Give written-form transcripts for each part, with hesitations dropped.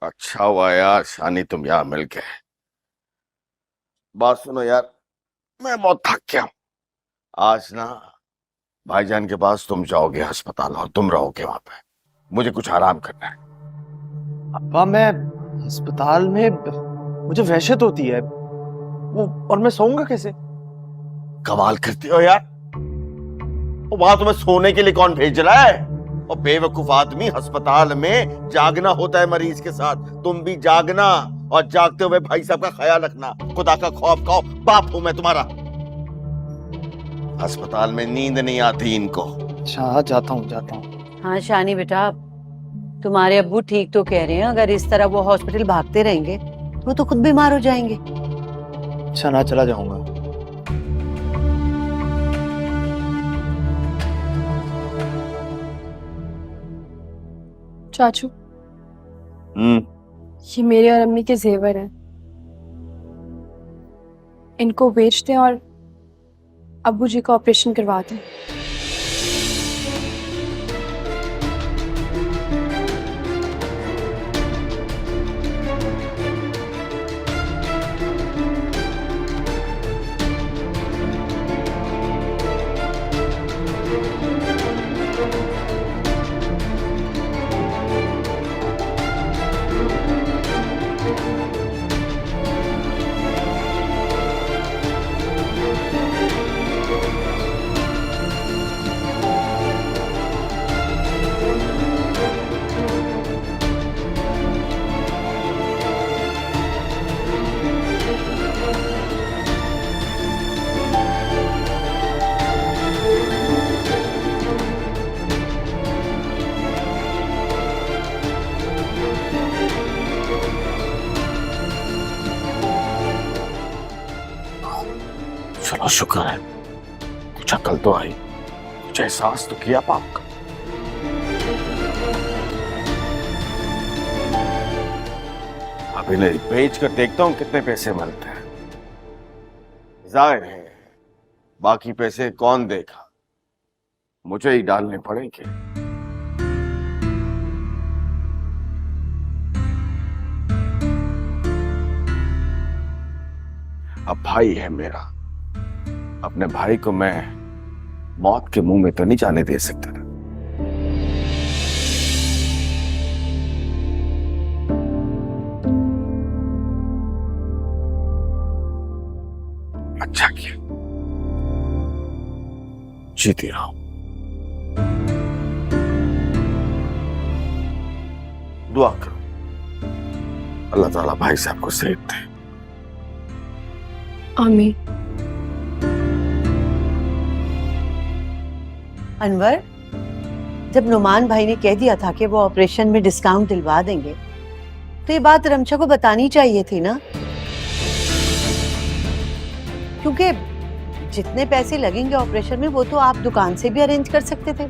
अच्छा हुआ यार शानी, तुम यहाँ मिल गए। बात सुनो यार, मैं बहुत थक गया हूँ। आज ना भाईजान के पास तुम जाओगे अस्पताल और तुम रहोगे वहां पे। मुझे कुछ आराम करना है। अब्बा मैं अस्पताल में मुझे वहशत होती है वो, और मैं सोऊंगा कैसे? कमाल करते हो यार। वहां तुम्हें सोने के लिए कौन भेज रहा है? और बेवकूफ आदमी, अस्पताल में जागना होता है मरीज के साथ। तुम भी जागना और जागते हुए भाई साहब का ख्याल रखना। खुदा का खौफ खाओ, बाप हूं मैं तुम्हारा। अस्पताल में नींद नहीं आती इनको। अच्छा जाता हूँ। हाँ शानी बेटा, तुम्हारे अब्बू ठीक तो कह रहे हैं। अगर इस तरह वो हॉस्पिटल भागते रहेंगे तो वो तो खुद बीमार हो जाएंगे। अच्छा ना, चला जाऊंगा। चाचू, हम्म। ये मेरे और अम्मी के जेवर हैं। इनको बेच दें और अब्बू जी का ऑपरेशन करवा दें। चलो शुक्र है, कुछ अकल तो आई, कुछ एहसास तो किया पाप का। अब इन्हें बेच कर देखता हूं कितने पैसे मिलते हैं। जाहिर है बाकी पैसे कौन देगा, मुझे ही डालने पड़ेंगे। अब भाई है मेरा, अपने भाई को मैं मौत के मुंह में तो नहीं जाने दे सकता ना। अच्छा किया, जीती रहो। दुआ करो अल्लाह ताला भाई साहब को सेहत दे। आमीन। अनवर, जब नुमान भाई ने कह दिया था कि वो ऑपरेशन में डिस्काउंट दिलवा देंगे तो ये बात रमशा को बतानी चाहिए थी ना, क्योंकि जितने पैसे लगेंगे ऑपरेशन में वो तो आप दुकान से भी अरेंज कर सकते थे।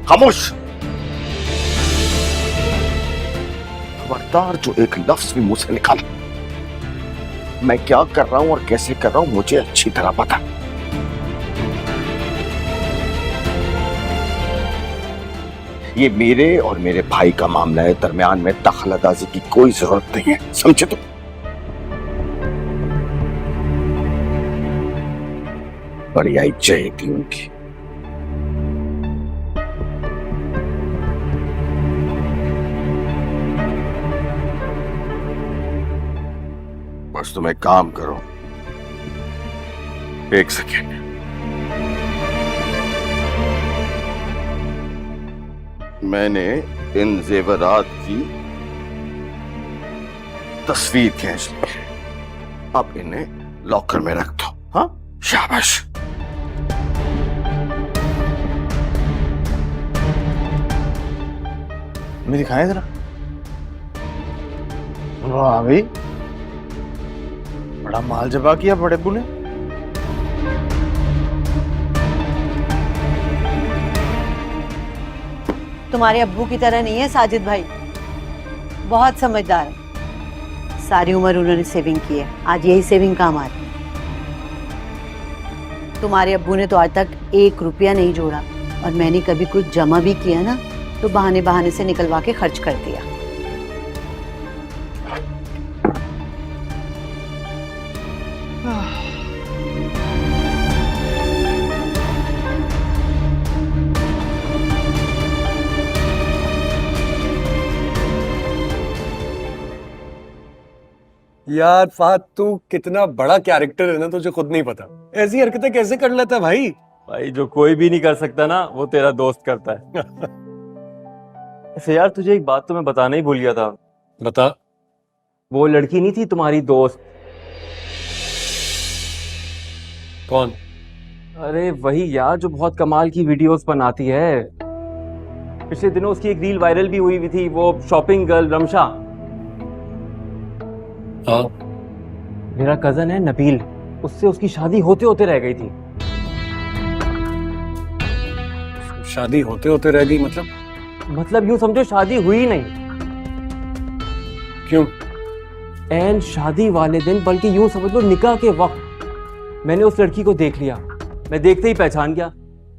खामोश, खबरदार जो एक लफ्ज भी मुंह से निकाला। मैं क्या कर रहा हूं और कैसे कर रहा हूं मुझे अच्छी तरह पता। ये मेरे और मेरे भाई का मामला है, दरमियान में दखलंदाजी की कोई जरूरत नहीं है, समझे तुम? बड़ी आई चाहिए थी उनकी। बस तुम एक काम करो, एक सेकेंड। मैंने इन जेवरात की तस्वीर खींच ली है, अब इन्हें लॉकर में रख दो। हाँ शाबाश। मैं दिखाएं जरा। वाह भाई, बड़ा माल जबा किया बड़े अब्बू ने। तुम्हारे अब्बू की तरह नहीं है साजिद भाई, बहुत समझदार है। सारी उम्र उन्होंने सेविंग की है, आज यही सेविंग काम आ रही है। तुम्हारे अब्बू ने तो आज तक 1 रुपया नहीं जोड़ा, और मैंने कभी कुछ जमा भी किया ना तो बहाने बहाने से निकलवा के खर्च कर दिया। यार फहद, तू कितना बड़ा कैरेक्टर है ना, तुझे खुद नहीं पता। ऐसी हरकतें कैसे कर लेता है भाई? भाई जो कोई भी नहीं कर सकता ना, वो तेरा दोस्त करता है। ऐसे यार, तुझे एक बात तो मैं बताना ही भूल गया था। बता। वो लड़की नहीं थी तुम्हारी दोस्त? कौन? अरे वही यार, जो बहुत कमाल की वीडियोस बनाती है। पिछले दिनों उसकी एक रील वायरल भी हुई थी, वो शॉपिंग गर्ल रमशा। हाँ। मेरा कजन है नबील, उससे उसकी शादी होते होते रह गई थी। शादी होते होते रह गई मतलब यूं समझो, शादी हुई नहीं। क्यों? एंड शादी वाले दिन, बल्कि यूं समझ लो निकाह के वक्त, मैंने उस लड़की को देख लिया। मैं देखते ही पहचान गया।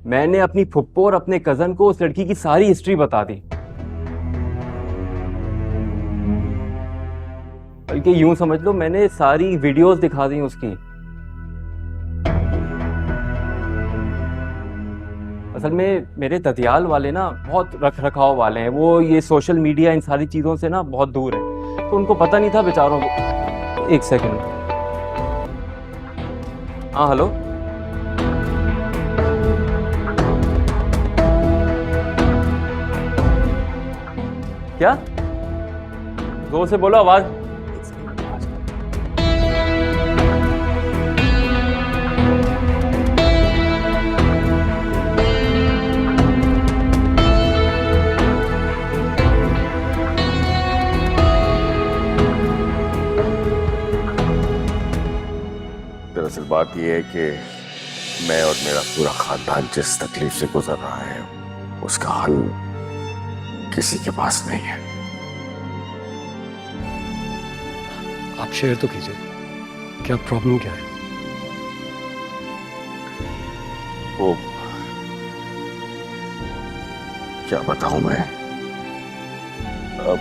मैंने अपनी फुप्पो और अपने कजन को उस लड़की की सारी हिस्ट्री बता दी। बल्कि यूं समझ लो, मैंने सारी वीडियोस दिखा दी उसकी। असल में मेरे ददियाल वाले ना बहुत रख रखाव वाले हैं। वो ये सोशल मीडिया इन सारी चीज़ों से ना बहुत दूर है, तो उनको पता नहीं था बेचारों को। एक सेकंड। हाँ हेलो। क्या? जोर से बोलो, आवाज। दरअसल बात यह है कि मैं और मेरा पूरा खानदान जिस तकलीफ से गुजर रहा है, उसका हल किसी के पास नहीं है। आप शेयर तो कीजिए, क्या प्रॉब्लम क्या है? वो क्या बताऊं मैं, अब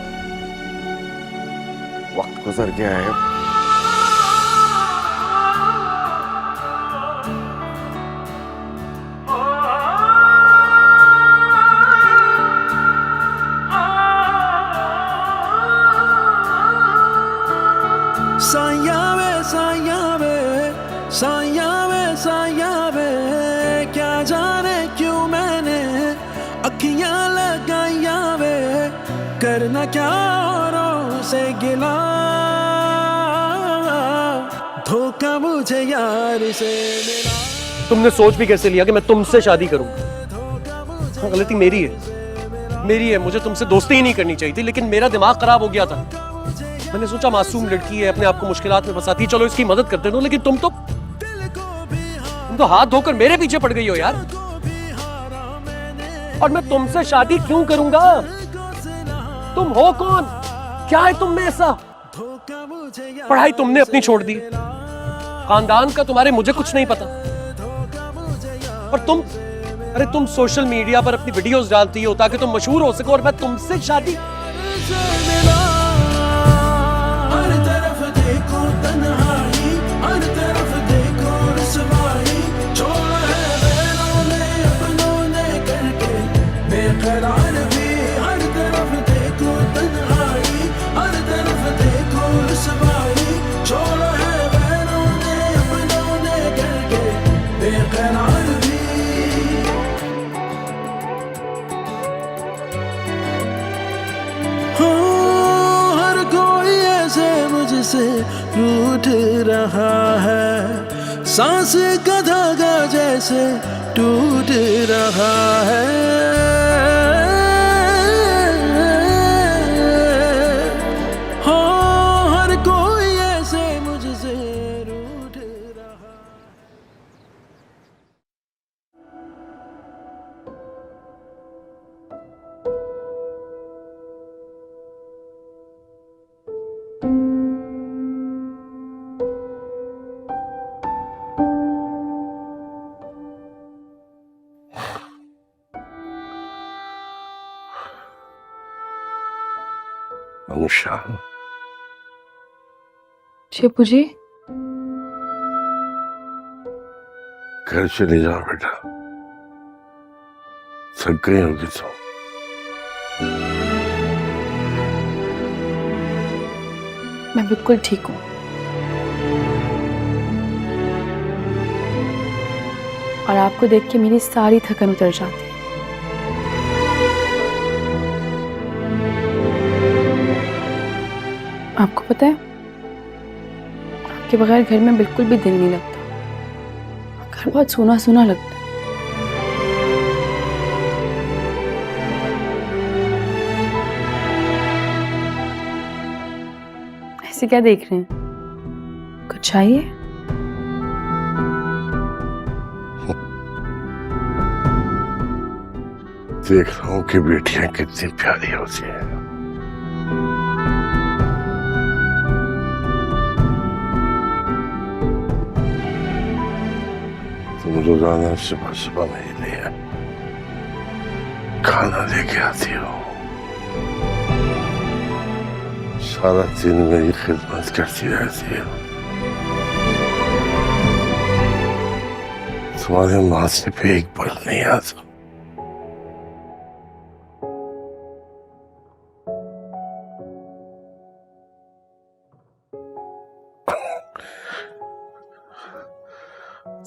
वक्त गुजर गया है। साया वे क्या जाने क्यों मैंने अखियां लगाया वे, करना क्या औरों से गिला, धोखा मुझे यार से मिला। तुमने सोच भी कैसे लिया कि मैं तुमसे शादी करूंगा? गलती मेरी है, मुझे तुमसे दोस्ती ही नहीं करनी चाहिए थी, लेकिन मेरा दिमाग खराब हो गया था। मैंने सोचा मासूम लड़की है, अपने आप को मुश्किलात में फंसाती है, चलो इसकी मदद करते दो। लेकिन तुम तो हाथ धोकर मेरे पीछे पड़ गई हो यार। और मैं तुमसे शादी क्यों करूंगा? तुम हो कौन? क्या है तुम में ऐसा? पढ़ाई तुमने अपनी छोड़ दी, खानदान का तुम्हारे मुझे कुछ नहीं पता। और तुम सोशल मीडिया पर अपनी वीडियोस डालती हो ताकि तुम मशहूर हो सको, और मैं तुमसे शादी। से रूठ रहा है, सांस का धागा जैसे टूट रहा है। हो हर कोई ऐसे मुझसे रूठ रहा। अनुषा, शिपू जी, घर चले जाओ बेटा, थक गई होगी तो। मैं बिल्कुल ठीक हूँ। और आपको देख के मेरी सारी थकन उतर जाती है। आपको पता है, आपके बगैर घर में बिल्कुल भी दिल नहीं लगता। घर बहुत सूना सूना लगता है। ऐसे क्या देख रहे हैं? कुछ चाहिए? देख रहा हूं कि बेटियां कितनी प्यारी होती हैं। तुम रोजाना सुबह सुबह मेरे लिए खाना लेके आती हो, सारा दिन मेरी खिदमत करती रहती हो। तुम्हारे माथे पे एक पल नहीं आता।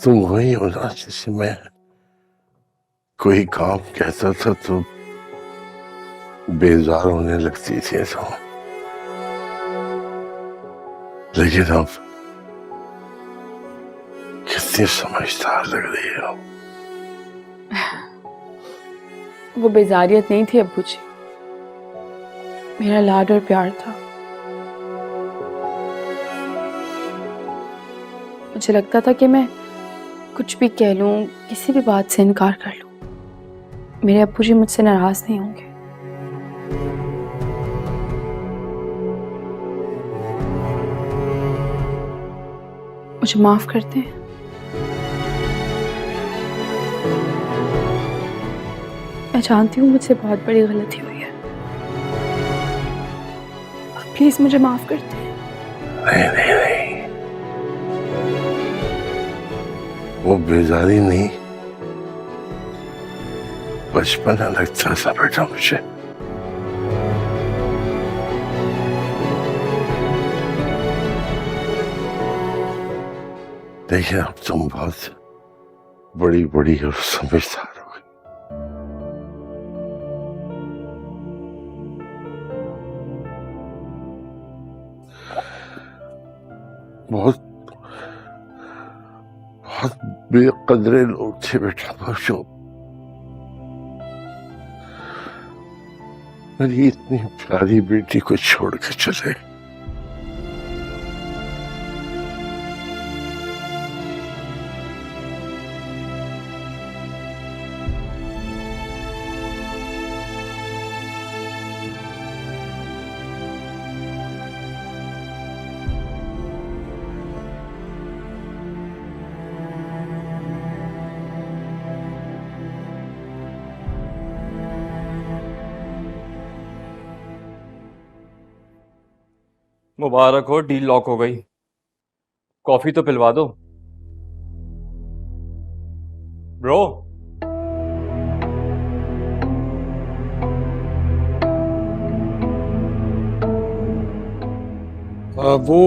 तुम वही हो ना जिसे मैं कोई काम कहता था तो बेजार होने लगती थी तो, लेकिन अब कितनी समझदार लग रही हो। वो बेजारियत नहीं थी अब्बू जी, मेरा लाड और प्यार था। मुझे लगता था कि मैं कुछ भी कह लूं, किसी भी बात से इनकार कर लूं, मेरे अब्बू जी मुझसे नाराज नहीं होंगे। मुझे माफ करते हैं। मैं जानती हूँ मुझसे बहुत बड़ी गलती हुई है, प्लीज मुझे माफ करते हैं। नहीं नहीं नहीं, वो बेजारी नहीं, बचपना लगता था बेटा मुझे। देखिए अब तुम बहुत बड़ी बड़ी और समझदार हो गई। बहुत बहुत बेकदरे लोग थे बेटा जो मेरी इतनी प्यारी बेटी को छोड़ के चले। मुबारक हो, डील लॉक हो गई। कॉफी तो पिलवा दो ब्रो। वो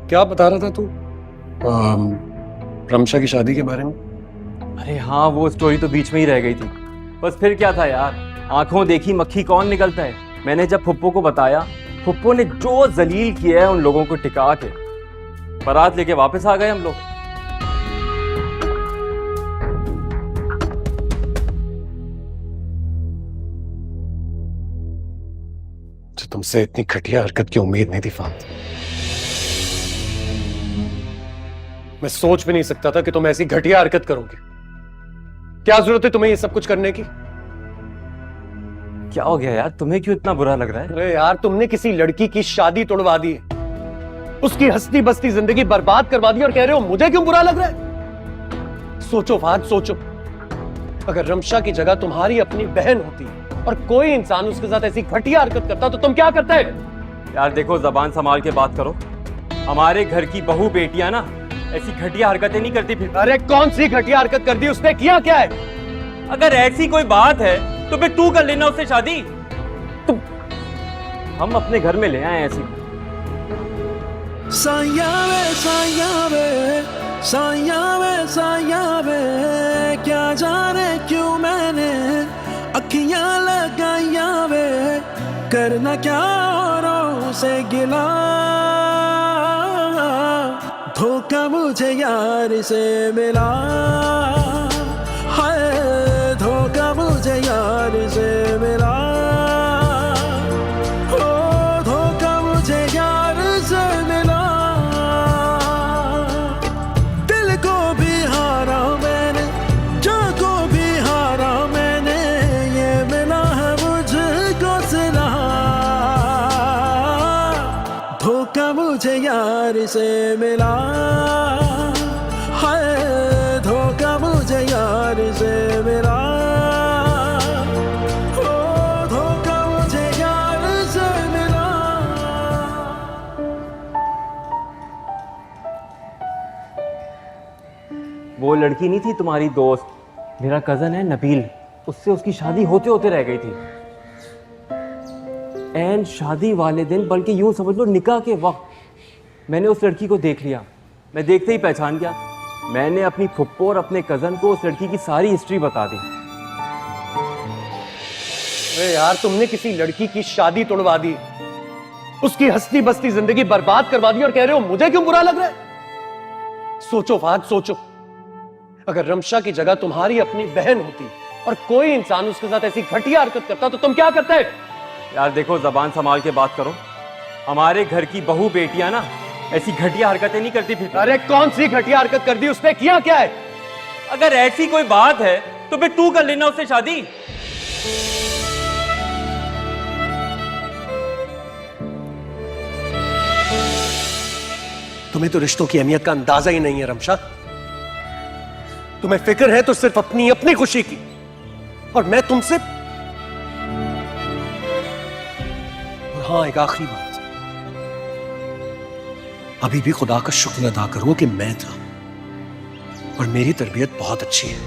क्या बता रहा था तू रमशा की शादी के बारे में? अरे हाँ, वो स्टोरी तो बीच में ही रह गई थी। बस फिर क्या था यार, आंखों देखी मक्खी कौन निकलता है। मैंने जब फुप्पो को बताया, फुप्पो ने जो जलील किया है उन लोगों को टिका के, बारात लेके वापस आ गए हम लोग। तो तुमसे इतनी घटिया हरकत की उम्मीद नहीं थी फात। मैं सोच भी नहीं सकता था कि तुम ऐसी घटिया हरकत करोगे। क्या जरूरत है तुम्हें ये सब कुछ करने की? क्या हो गया यार, तुम्हें क्यों इतना बुरा लग रहा है? अरे यार, तुमने किसी लड़की की शादी तोड़वा दी है, उसकी हंसती बसती जिंदगी बर्बाद करवा दी और कह रहे हो मुझे क्यों बुरा लग रहा है? सोचो फात, सोचो, अगर रमशा की जगह तुम्हारी अपनी बहन होती और कोई इंसान उसके साथ ऐसी घटिया हरकत करता तो तुम क्या करते? यार देखो, जबान संभाल के बात करो। हमारे घर की बहू बेटियां ना ऐसी घटिया हरकतें नहीं करती फिर। अरे कौन सी घटिया हरकत कर दी उसने? किया क्या है? अगर ऐसी कोई बात है तो फिर तू कर लेना उससे शादी। तो हम अपने घर में ले आए ऐसी। साया वे साया वे क्या जाने क्यों मैंने अखियां लगाया वे, करना क्या औरों से गिला, धोखा मुझे यार से मिला, हाय धोखा मुझे यार से मिला, ओ धोखा मुझे यार से मिला, दिल को भी हारा मैंने, जान को भी हारा मैंने, ये मिला है मुझको सिला, धोखा मुझे यार से मिला, हाय धोखा मुझे यार से मिला, ओ धोखा मुझे यार से मिला। वो लड़की नहीं थी तुम्हारी दोस्त, मेरा कजन है नबील, उससे उसकी शादी होते होते रह गई थी। एंड शादी वाले दिन, बल्कि यूं समझ लो निकाह के वक्त मैंने उस लड़की को देख लिया। मैं देखते ही पहचान गया। मैंने अपनी फुप्पो और अपने कजन को उस लड़की की सारी हिस्ट्री बता दी। अरे यार, तुमने किसी लड़की की शादी तोड़वा दी, उसकी हंसती बसती जिंदगी बर्बाद करवा दी और कह रहे हो मुझे क्यों बुरा लग रहा है? सोचो फाद, सोचो, अगर रमशा की जगह तुम्हारी अपनी बहन होती और कोई इंसान उसके साथ ऐसी घटिया हरकत करता तो तुम क्या करते? यार देखो, जबान संभाल के बात करो। हमारे घर की बहू बेटियां ना ऐसी घटिया हरकतें नहीं करती फिर। अरे कौन सी घटिया हरकत कर दी उसने? किया क्या है? अगर ऐसी कोई बात है तो फिर तू कर लेना उससे शादी। तुम्हें तो रिश्तों की अहमियत का अंदाजा ही नहीं है रमशा। तुम्हें फिक्र है तो सिर्फ अपनी अपनी खुशी की, और मैं तुमसे। और हाँ, एक आखिरी बात, अभी भी खुदा का शुक्र अदा करो कि मैं था और मेरी तरबियत बहुत अच्छी है।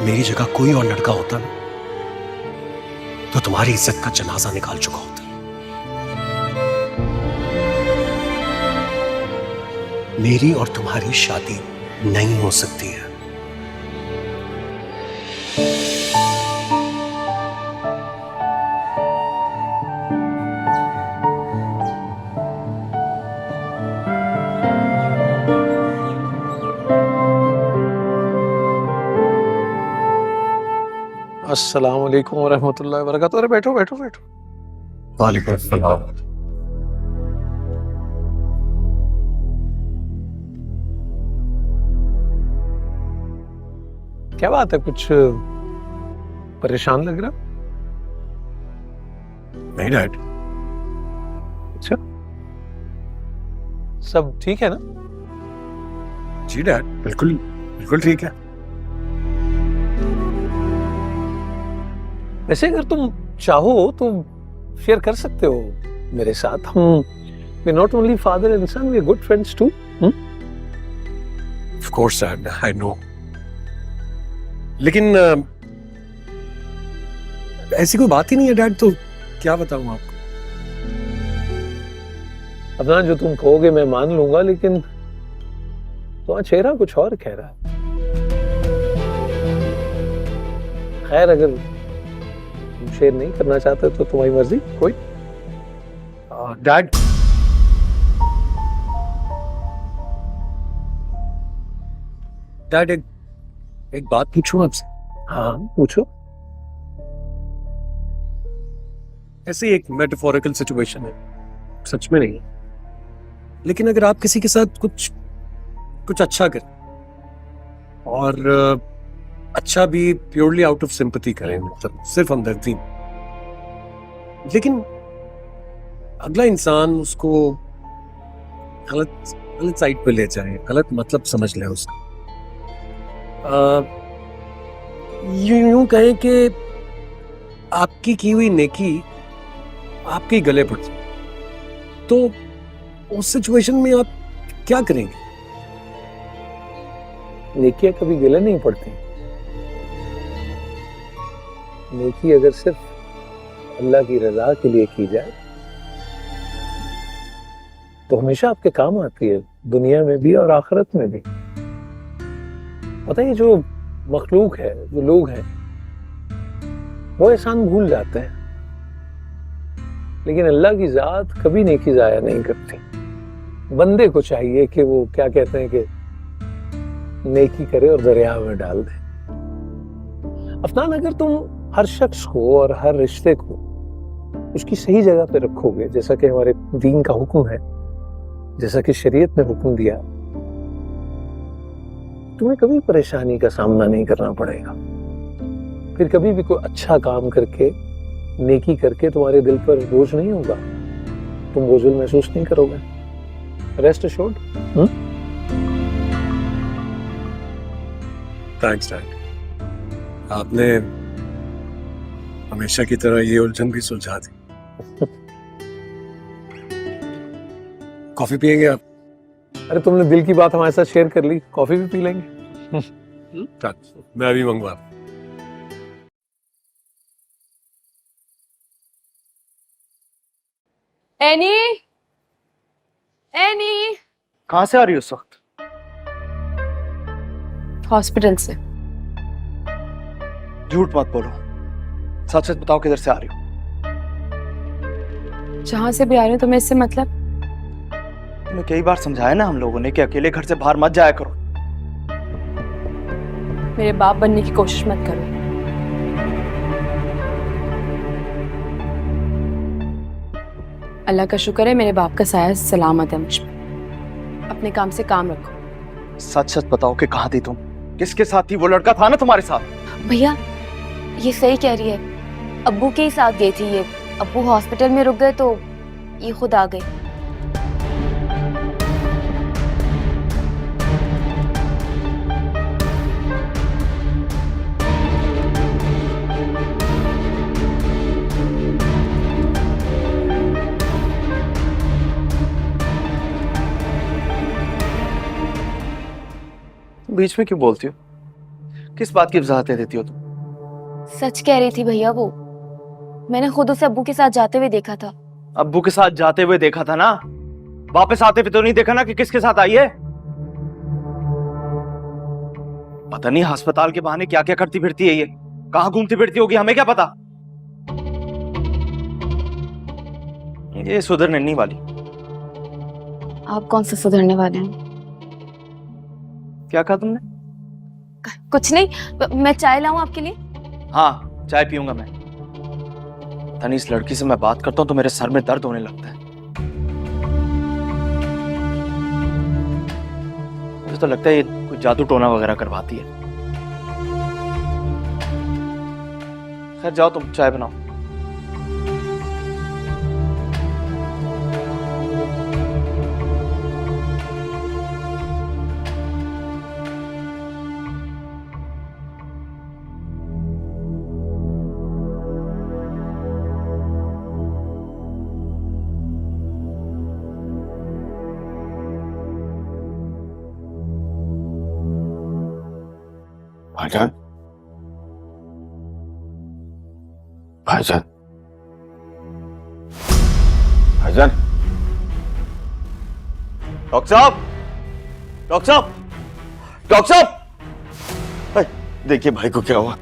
मेरी जगह कोई और लड़का होता ना तो तुम्हारी इज्जत का जनाजा निकाल चुका होता। मेरी और तुम्हारी शादी नहीं हो सकती है। अस्सलाम वालेकुम वरहमतुल्लाहि वबरकातुहू। अरे बैठो बैठो बैठो। वालेकुम सलाम। क्या बात है, कुछ परेशान लग रहा? नहीं डैड। अच्छा, सब ठीक है ना? जी डैड, बिल्कुल बिल्कुल ठीक है। वैसे अगर तुम चाहो तो शेयर कर सकते हो मेरे साथ। हम we not only father and son, we are good friends too. Of course dad, I know. लेकिन ऐसी कोई बात ही नहीं है डैड, तो क्या बताऊं आपको। अपना जो तुम कहोगे मैं मान लूंगा, लेकिन तुम्हारा चेहरा कुछ और कह रहा है। खैर, अगर तुम शेयर नहीं करना चाहते तो तुम्हारी मर्जी। कोई डैड, डैड एक बात पूछूं आपसे? हाँ पूछो। ऐसे एक मेटाफोरिकल सिचुएशन है, सच में नहीं, लेकिन अगर आप किसी के साथ कुछ अच्छा करें और अच्छा भी प्योरली आउट ऑफ सिंपैथी करें, मतलब सिर्फ हमदर्दी, लेकिन अगला इंसान उसको गलत साइड पे ले जाए, गलत मतलब समझ ले उसका, यूं कहें कि आपकी की हुई नेकी आपके गले पड़ जाए, तो उस सिचुएशन में आप क्या करेंगे? नेकियां कभी गले नहीं पड़ती। नेकी अगर सिर्फ अल्लाह की रजा के लिए की जाए तो हमेशा आपके काम आती है, दुनिया में भी और आखिरत में भी। पता है, जो मखलूक है, जो लोग हैं, वो एहसान भूल जाते हैं, लेकिन अल्लाह की जात कभी नेकी जाया नहीं करती। बंदे को चाहिए कि वो क्या कहते हैं कि नेकी करे और दरिया में डाल दे। अफनान, अगर तुम हर शख्स को और हर रिश्ते को उसकी सही जगह पे रखोगे, जैसा कि हमारे दीन का हुक्म है, जैसा कि शरीयत ने हुक्म दिया, तुम्हें कभी परेशानी का सामना नहीं करना पड़ेगा। फिर कभी भी कोई अच्छा काम करके, नेकी करके तुम्हारे दिल पर बोझ नहीं होगा, तुम बोझल महसूस नहीं करोगे। Rest assured. थैंक्स डैड, आपने हमेशा की तरह ये उलझन भी सुलझा दी। कॉफी पियेंगे आप? अरे तुमने दिल की बात हमारे साथ शेयर कर ली, कॉफी भी पी लेंगे। मैं अभी मंगवा। एनी, एनी, कहाँ से आ रही हो उस वक्त? हॉस्पिटल से। झूठ मत बोलो, सच सच बताओ किधर से आ रही हो? जहां से भी आ रही हूँ तुम्हें इससे मतलब? तुम्हें कई बार समझाया ना हम लोगों ने कि अकेले घर से बाहर मत जाया करो। मेरे बाप बनने की कोशिश मत करो। अल्लाह का शुक्र है मेरे बाप का साया सलामत है मुझ पर। अपने काम से काम रखो। सच सच बताओ कि कहाँ थी तुम? किसके साथ थी? वो लड़का था ना तुम्हारे साथ? भैया ये सही कह रही है, अब्बू के ही साथ गई थी ये। अब्बू हॉस्पिटल में रुक गए तो ये खुद आ गई। बीच में क्यों बोलती हो? किस बात की वजाहतें देती हो तुम? सच कह रही थी भैया वो, मैंने खुद उसे अब्बू के साथ जाते हुए देखा था। अब्बू के साथ जाते हुए देखा था ना, वापस आते हुए तो नहीं देखा ना कि किसके साथ आई है? पता नहीं अस्पताल के बहाने क्या क्या करती फिरती है ये, कहाँ घूमती फिरती होगी, हमें क्या पता। ये सुधरने नहीं वाली। आप कौन सा सुधरने वाले हैं? क्या कहा तुमने? कुछ नहीं, मैं चाय लाऊं आपके लिए? हाँ, चाय पीऊंगा मैं। पता नहीं इस लड़की से मैं बात करता हूँ तो मेरे सर में दर्द होने लगता है। मुझे तो लगता है ये कोई जादू टोना वगैरह करवाती है। खैर जाओ, तुम चाय बनाओ। भाईजान, भाईजान, भाईजान, डॉक्टर साहब, डॉक्टर साहब, डॉक्टर साहब, देखिए भाई को क्या हुआ।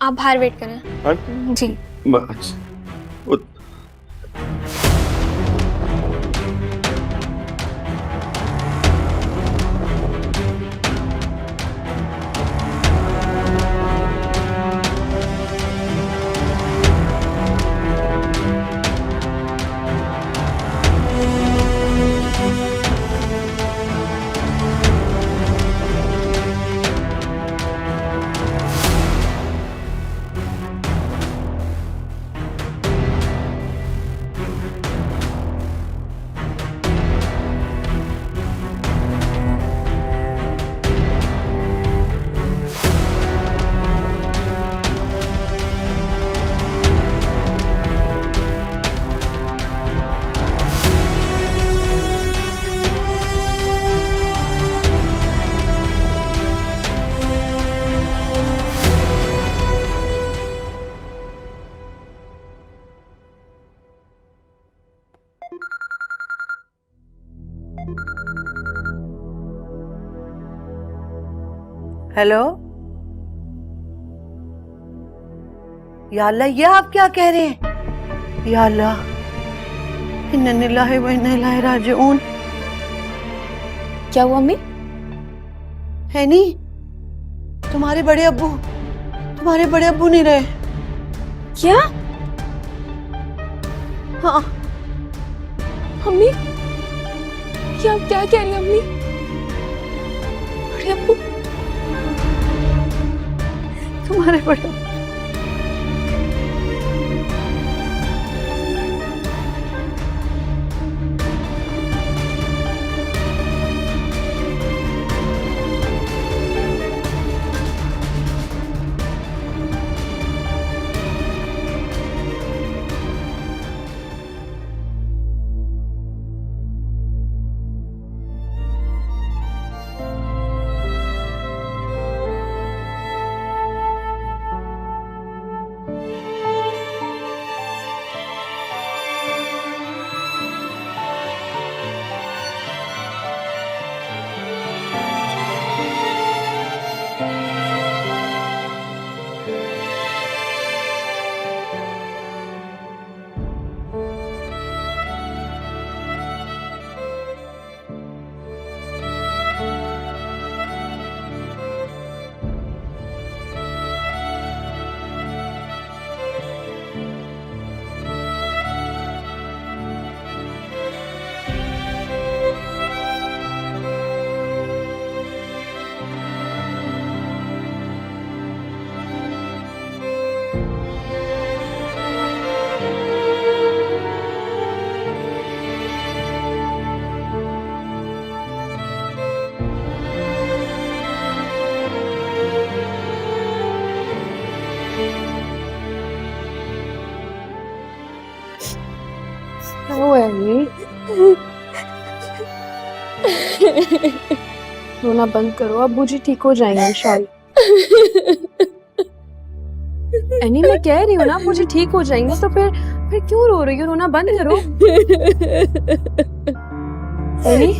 आप बाहर वेट करें। हाँ? जी। बस हेलो, या अल्लाह, ये आप क्या कह रहे हैं? या अल्लाह, इन्ना लिल्लाहि व इन्ना इलैहि राजिऊन। क्या हुआ अम्मी? है नहीं, तुम्हारे बड़े अब्बू नहीं रहे। क्या? हाँ, अम्मी, क्या आप क्या कह रही हैं अम्मी? बड़े अब्बू? तुम्हारे बड़े अब्बू। रोना बंद करो, अब्बू जी ठीक हो जाएंगे इंशाल्लाह। एनी, मैं कह रही हूँ ना अब्बू जी ठीक हो जाएंगे, तो फिर क्यों रो रही हो? रोना बंद करो। एनी,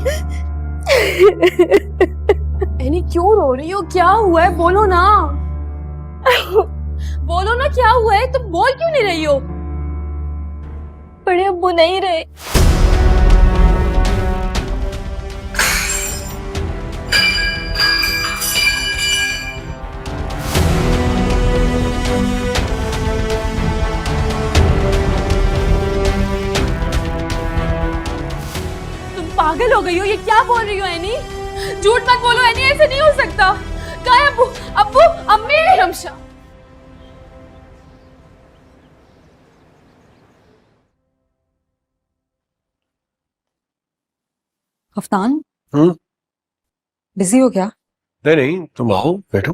एनी क्यों रो रही हो? क्या हुआ है? बोलो ना, बोलो ना क्या हुआ है? तुम बोल क्यों नहीं रही हो? बड़े अब्बू नहीं रहे। पागल हो गई हो? ये क्या बोल रही हो एनी? झूठ मत बोलो एनी, ऐसे नहीं हो सकता। कहाँ है अब्बू? अब्बू, अम्मी, रमशा। अफनान, बिजी हो क्या? नहीं, तुम आओ बैठो।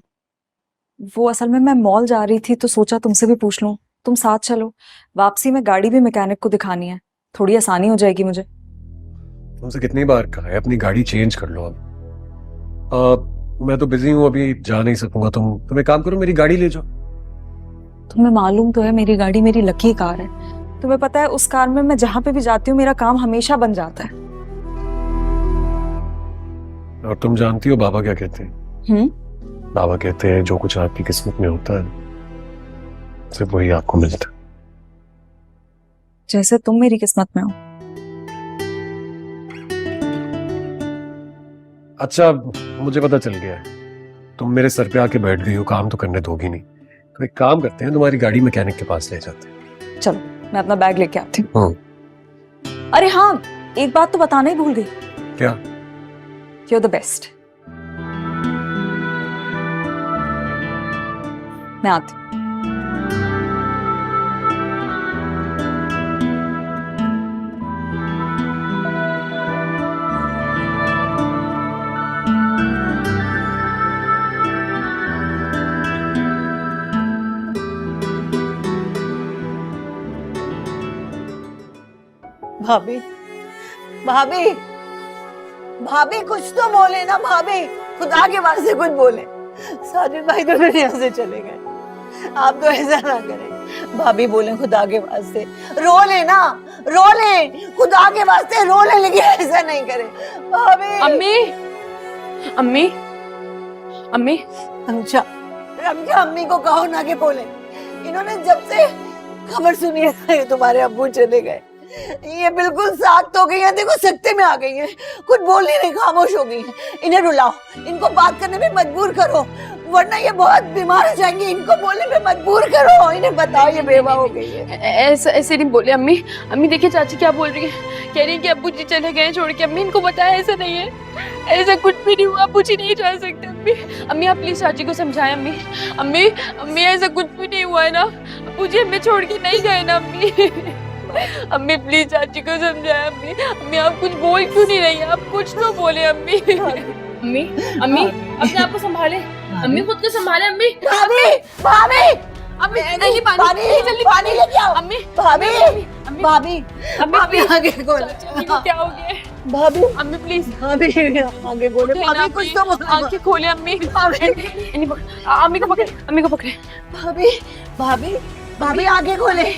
वो असल में मैं मॉल जा रही थी तो सोचा तुमसे भी पूछ लूं, तुम साथ चलो। वापसी में गाड़ी भी मैकेनिक को दिखानी है, थोड़ी आसानी हो जाएगी मुझे। तुमसे कितनी बार कहा है अपनी गाड़ी चेंज कर लो। अब मैं तो बिजी हूँ, अभी जा नहीं सकूंगा। तुम एक काम करो, मेरी गाड़ी ले जाओ। तुम्हें मालूम तो है मेरी गाड़ी मेरी लकी कार है। तुम्हें पता है उस कार में मैं जहां पे भी जाती हूँ मेरा काम हमेशा बन जाता है। और तुम जानती हो बाबा क्या कहते हैं? बाबा कहते हैं जो कुछ आपकी किस्मत में होता है सिर्फ वही आपको मिलता है। जैसे तुम मेरी किस्मत में हो। अच्छा, मुझे पता चल गया है, तुम मेरे सर पे आके बैठ गई हो, काम तो करने दोगी नहीं। तो एक काम करते हैं, तुम्हारी गाड़ी मैकेनिक के पास ले जाते हैं। चलो, मैं अपना बैग लेके आती हूँ। अरे हाँ, एक बात तो बताना ही भूल गई। क्या? You're the best. मैं आती हूँ। भाभी, भाभी, भाभी कुछ तो बोले ना भाभी, खुदा के वास्ते कुछ बोले। साजिद भाई तो दुनिया से चले गए, आप तो ऐसा ना करें। भाभी बोले खुदा के वास्ते, रो ले ना, रो ले, खुदा के वास्ते रो ले, लेकिन ऐसा नहीं करे भाभी। अम्मी, अम्मी, अम्मी रमजा, रमजा अम्मी को कहो ना कि बोले। इन्होंने जब से खबर सुनी है ये तुम्हारे अब्बू चले गए, ये बिल्कुल सख्त हो गई है, देखो सख्ते में आ गई है, कुछ बोल नहीं रही, खामोश हो गई है। इन्हें रुलाओ, इनको बात करने में मजबूर करो, वरना ये बहुत बीमार हो जाएंगी। इनको बोलने में मजबूर करो, इन्हें बताओ ये बेवा हो गई है। ऐसे नहीं बोले अम्मी। अम्मी देखिए चाची क्या बोल रही है, कह रही है कि अब्बू जी चले गए छोड़ के। अम्मी इनको बताया ऐसा नहीं है, ऐसा कुछ भी नहीं हुआ, अब्बू जी नहीं जा सकते। अम्मी अम्मी आप प्लीज चाची को समझाएं। अम्मी अम्मी अम्मी ऐसा कुछ भी नहीं हुआ है ना, अब्बू जी हमें छोड़ के नहीं गए ना अम्मी। अम्मी प्लीज चाची को समझाएं। अम्मी अम्मी आप कुछ बोल क्यों नहीं रही, आप कुछ तो बोले अम्मी। अम्मी अम्मी अपने आप को संभाले, अम्मी खुद को संभाले। अम्मी भाभी, भाभी, अम्मी नहीं पानी जल्दी पानी लेके आओ। अम्मी भाभी, भाभी, भाभी आगे बोलो। चाची को क्या हो गया है? भाभी, अम्मी प्लीज भाभी आगे बोले। भाभी कुछ तो बोलो। आंखें खोले अम्मी। अम्मी को पकड़े, अम्मी को पकड़े। भाभी, भाभी, भाभी आगे खोले।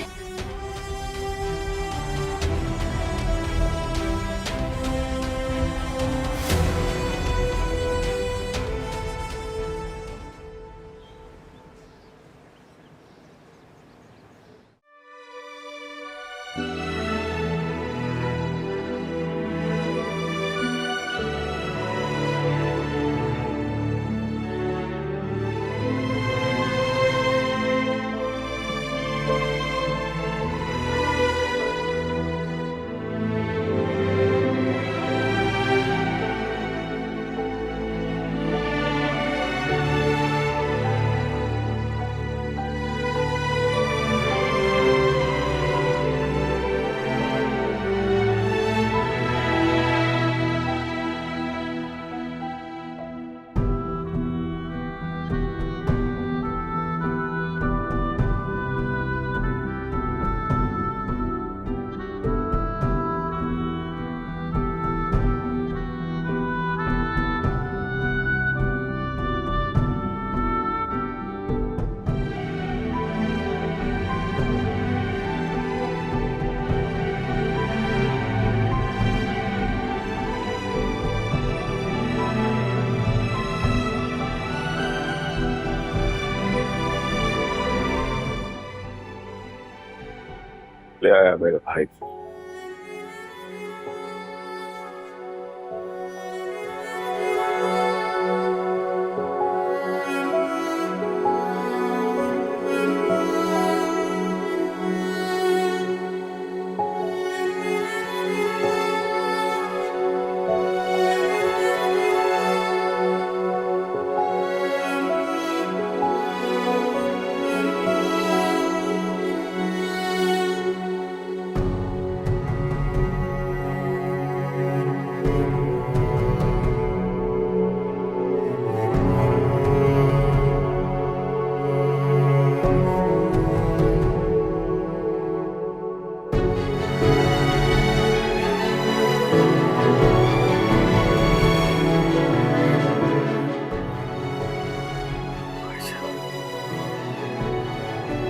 ले आया मेरे भाई।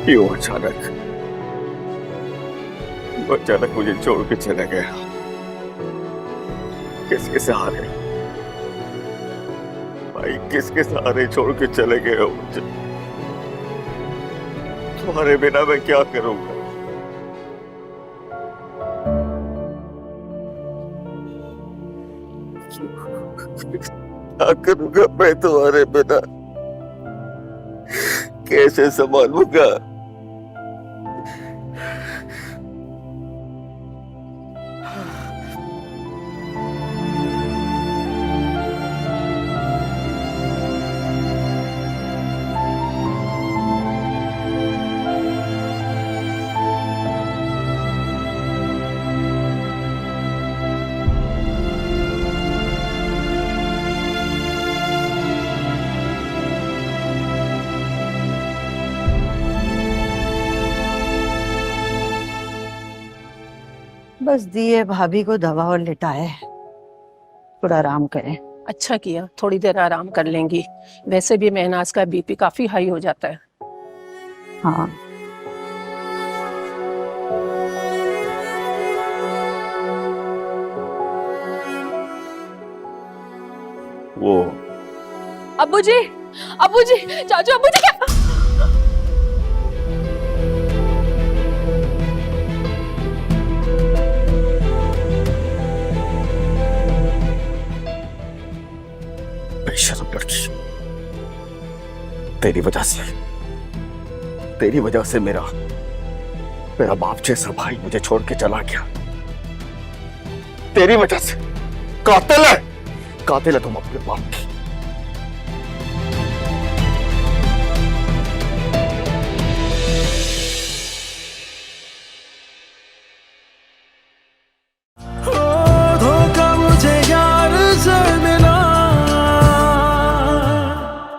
क्यों अचानक मुझे छोड़ के चला गया? किसके सहारे भाई, किसके सहारे छोड़ के चले गए हो मुझे? तुम्हारे बिना मैं क्या करूंगा? क्या करूंगा मैं तुम्हारे बिना? कैसे संभालूंगा? बस दिए भाभी को दवा और लिटाए, थोड़ा आराम करें। अच्छा किया, थोड़ी देर आराम कर लेंगी। वैसे भी महनाज का बीपी काफी हाई हो जाता है। हाँ वो अब्बू जी, चाचू अब्बू जी क्या? बेशर्म लड़की, तेरी वजह से मेरा बाप जैसा भाई मुझे छोड़ के चला गया। तेरी वजह से कातिल है तुम अपने बाप की।